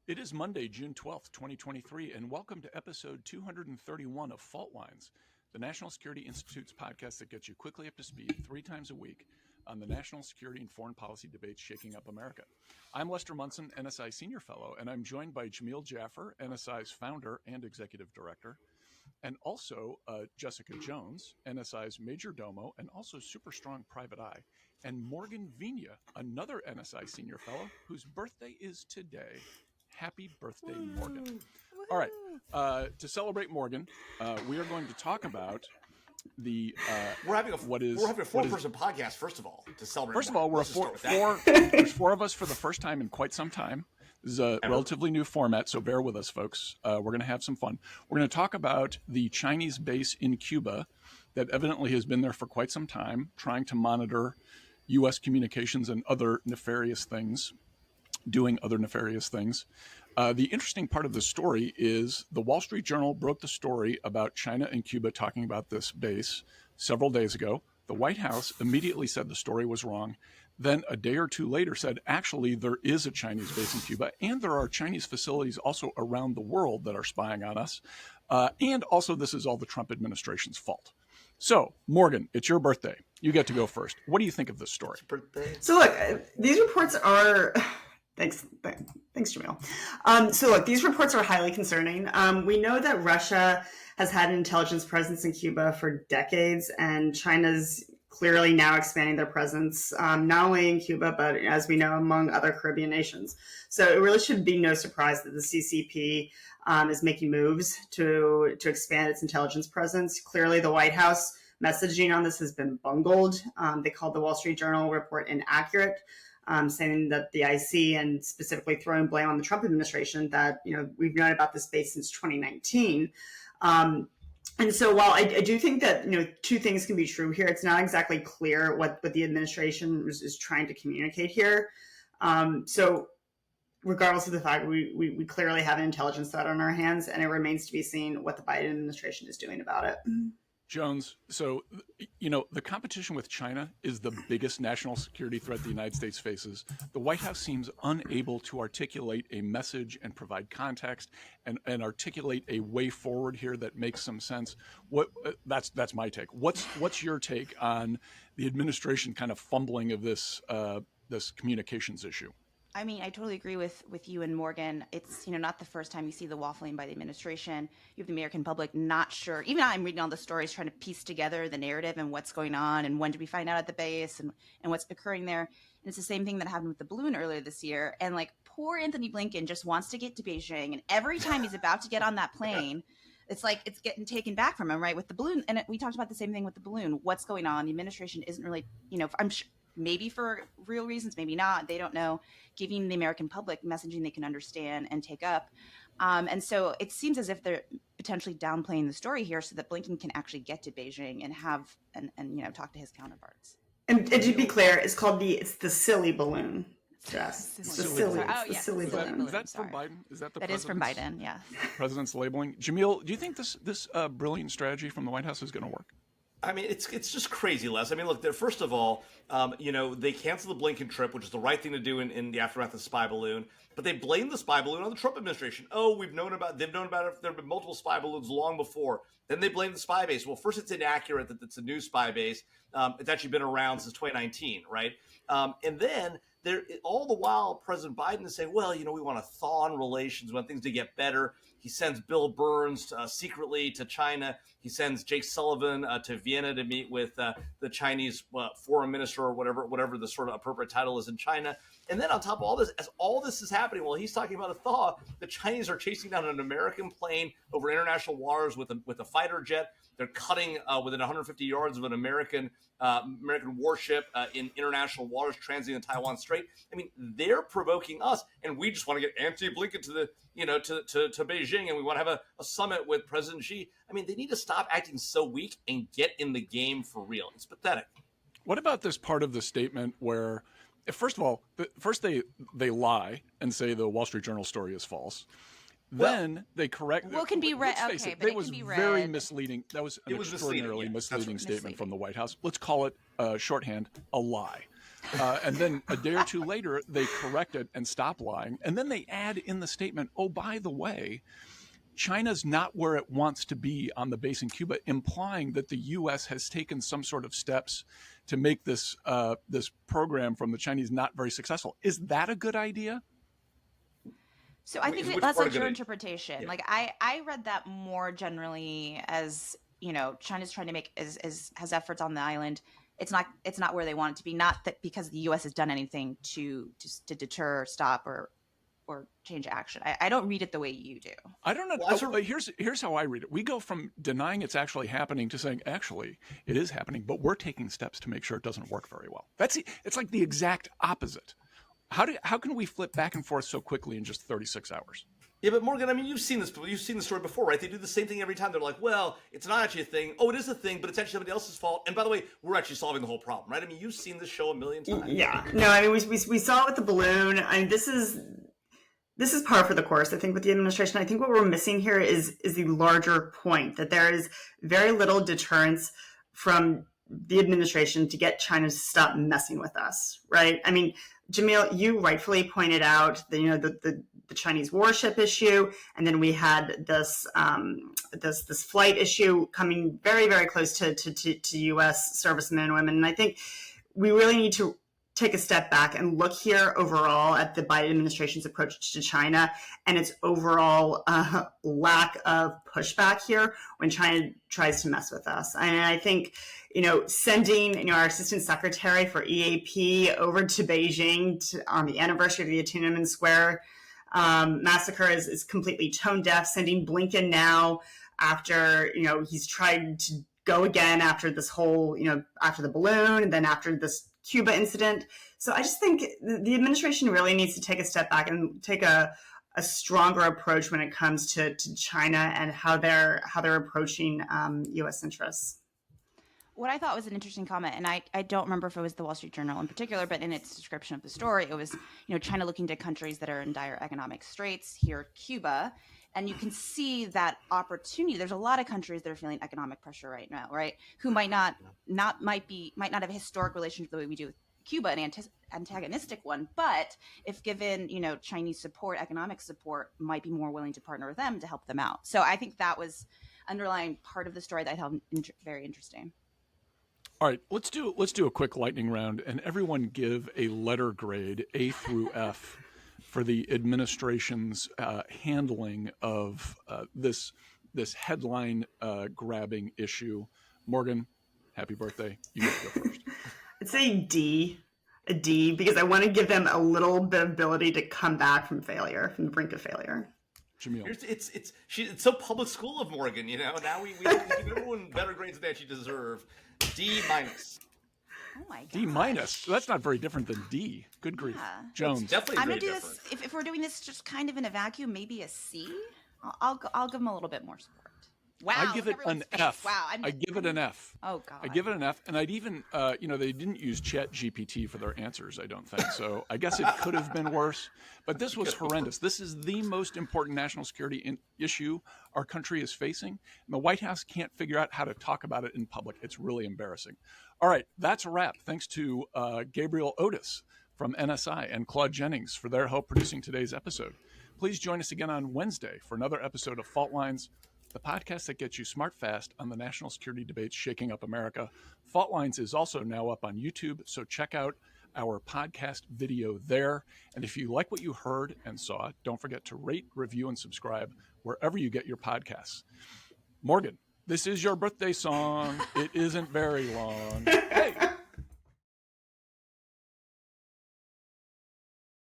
It is Monday, June 12th, 2023, and welcome to episode 231 of Fault Lines, the National Security Institute's podcast that gets you quickly up to speed 3 times a week on the national security and foreign policy debates shaking up America. I'm Lester Munson, NSI Senior Fellow, and I'm joined by Jamil Jaffer, NSI's founder and executive director, and also Jessica Jones, NSI's major domo, and also super strong private eye, and Morgan Vigna, another NSI Senior Fellow, whose birthday is today. Happy birthday, Morgan. All right. To celebrate Morgan, we are going to talk about the we're having a four-person podcast. First of all, to celebrate. First of all, we're there's 4 of us for the first time in quite some time. This is a relatively new format, so bear with us, folks. We're going to have some fun. We're going to talk about the Chinese base in Cuba that evidently has been there for quite some time, trying to monitor U.S. communications and other nefarious things. Doing other nefarious things. The interesting part of the story is the Wall Street Journal broke the story about China and Cuba talking about this base several days ago. The White House immediately said the story was wrong. Then a day or two later said, actually, there is a Chinese base in Cuba, and there are Chinese facilities also around the world that are spying on us. And also, this is all the Trump administration's fault. So, Morgan, it's your birthday. You get to go first. What do you think of this story? So, look, these reports are... Thanks, Jamil. So look, these reports are highly concerning. We know that Russia has had an intelligence presence in Cuba for decades, and China's clearly now expanding their presence, not only in Cuba, but as we know, among other Caribbean nations. So it really should be no surprise that the CCP is making moves to expand its intelligence presence. Clearly, the White House messaging on this has been bungled. They called the Wall Street Journal report inaccurate. Saying that the IC and specifically throwing blame on the Trump administration that, we've known about this base since 2019. And so while I do think that, 2 things can be true here, it's not exactly clear what the administration is trying to communicate here. So regardless of the fact, we clearly have an intelligence threat on our hands, and it remains to be seen what the Biden administration is doing about it. Jones, so, the competition with China is the biggest national security threat the United States faces. The White House seems unable to articulate a message and provide context and articulate a way forward here that makes some sense. That's my take. What's your take on the administration kind of fumbling of this communications issue? I mean, I totally agree with you and Morgan. It's, not the first time you see the waffling by the administration. You have the American public not sure. Even I'm reading all the stories, trying to piece together the narrative and what's going on and when did we find out at the base and what's occurring there. And it's the same thing that happened with the balloon earlier this year. And poor Antony Blinken just wants to get to Beijing. And every time he's about to get on that plane, it's like it's getting taken back from him, right? With the balloon. And we talked about the same thing with the balloon. What's going on? The administration isn't really, I'm sure. Maybe for real reasons, maybe not. They don't know, giving the American public messaging they can understand and take up. And so it seems as if they're potentially downplaying the story here so that Blinken can actually get to Beijing and have and talk to his counterparts. And to be clear, it's the silly balloon. Jess. It's the silly balloon. Is that from Biden? Is that the That is from Biden, yeah. President's labeling. Jamil, do you think this brilliant strategy from the White House is going to work? I mean, it's just crazy, Les. I mean, look, first of all, they canceled the Blinken trip, which is the right thing to do in the aftermath of the spy balloon. But they blamed the spy balloon on the Trump administration. Oh, they've known about it. There have been multiple spy balloons long before. Then they blamed the spy base. Well, first, it's inaccurate that it's a new spy base. It's actually been around since 2019, right? And then all the while, President Biden is saying, well, we want to thaw on relations, we want things to get better. He sends Bill Burns secretly to China. He sends Jake Sullivan to Vienna to meet with the Chinese foreign minister or whatever the sort of appropriate title is in China. And then on top of all this, as all this is happening, while he's talking about a thaw, the Chinese are chasing down an American plane over international waters with a fighter jet. They're cutting within 150 yards of an American warship in international waters, transiting the Taiwan Strait. I mean, they're provoking us, and we just want to get Antony Blinken to Beijing, and we want to have a summit with President Xi. I mean, they need to stop acting so weak and get in the game for real. It's pathetic. What about this part of the statement where, first of all, they lie and say the Wall Street Journal story is false. Then they correct. Well, it can be read. Okay, but it was can be read. Very misleading. That was an extraordinarily misleading statement from the White House. Let's call it shorthand, a lie. And then a day or two later, they correct it and stop lying. And then they add in the statement, oh, by the way, China's not where it wants to be on the base in Cuba, implying that the U.S. has taken some sort of steps to make this this program from the Chinese not very successful. Is that a good idea? So I think that's like your interpretation. Yeah. Like I read that more generally as, China's trying to make has efforts on the island. It's not where they want it to be. Not that because the U.S. has done anything to deter, stop, or change action. I don't read it the way you do. I don't know. Well, but here's how I read it. We go from denying it's actually happening to saying actually it is happening, but we're taking steps to make sure it doesn't work very well. It's like the exact opposite. How can we flip back and forth so quickly in just 36 hours? Yeah, but Morgan, I mean, you've seen the story before, right? They do the same thing every time. They're like, well, it's not actually a thing. Oh, it is a thing, but it's actually somebody else's fault. And by the way, we're actually solving the whole problem, right? I mean, you've seen this show a million times. Yeah. No, I mean, we saw it with the balloon. I mean, this is par for the course, I think, with the administration. I think what we're missing here is the larger point that there is very little deterrence from the administration to get China to stop messing with us, right? I mean, Jamil, you rightfully pointed out the Chinese warship issue, and then we had this flight issue coming very, very close to U.S. servicemen and women. And I think we really need to take a step back and look here overall at the Biden administration's approach to China and its overall lack of pushback here when China tries to mess with us. And I think, sending, our assistant secretary for EAP over to Beijing on the anniversary of the Tiananmen Square massacre is completely tone deaf. Sending Blinken now after, he's tried to go again after this whole, after the balloon and then after this Cuba incident. So I just think the administration really needs to take a step back and take a stronger approach when it comes to China and how they're approaching U.S. interests. What I thought was an interesting comment, and I don't remember if it was the Wall Street Journal in particular, but in its description of the story, it was, China looking to countries that are in dire economic straits, here Cuba, and you can see that opportunity. There's a lot of countries that are feeling economic pressure right now, right? Who might not have a historic relationship the way we do with Cuba, an antagonistic one, but if given, Chinese support, economic support, might be more willing to partner with them to help them out. So I think that was underlying part of the story that I found very interesting. All right, let's do a quick lightning round, and everyone give a letter grade A through F for the administration's handling of this headline grabbing issue. Morgan, happy birthday! You get to go first. I'd say a D, because I want to give them a little bit of ability to come back from the brink of failure. Jamil. It's so public school of Morgan, Now we give everyone better grades than they actually deserve. D-. Oh my god. D-. That's not very different than D. Good grief. Yeah. Jones. It's definitely I'm gonna do different. This if we're doing this just kind of in a vacuum, maybe a C. I'll give them a little bit more support. Wow. I give it an F. Wow. I give it an F. Oh god. I give it an F, and I'd even they didn't use Chat GPT for their answers, I don't think. So I guess it could have been worse, but this was horrendous. This is the most important national security issue our country is facing, and the White House can't figure out how to talk about it in public. It's really embarrassing. All right, that's a wrap. Thanks to Gabriel Otis from NSI and Claude Jennings for their help producing today's episode. Please join us again on Wednesday for another episode of Fault Lines, the podcast that gets you smart fast on the national security debates shaking up America. Fault Lines is also now up on YouTube, so check out our podcast video there. And if you like what you heard and saw, don't forget to rate, review, and subscribe wherever you get your podcasts. Morgan, this is your birthday song. It isn't very long.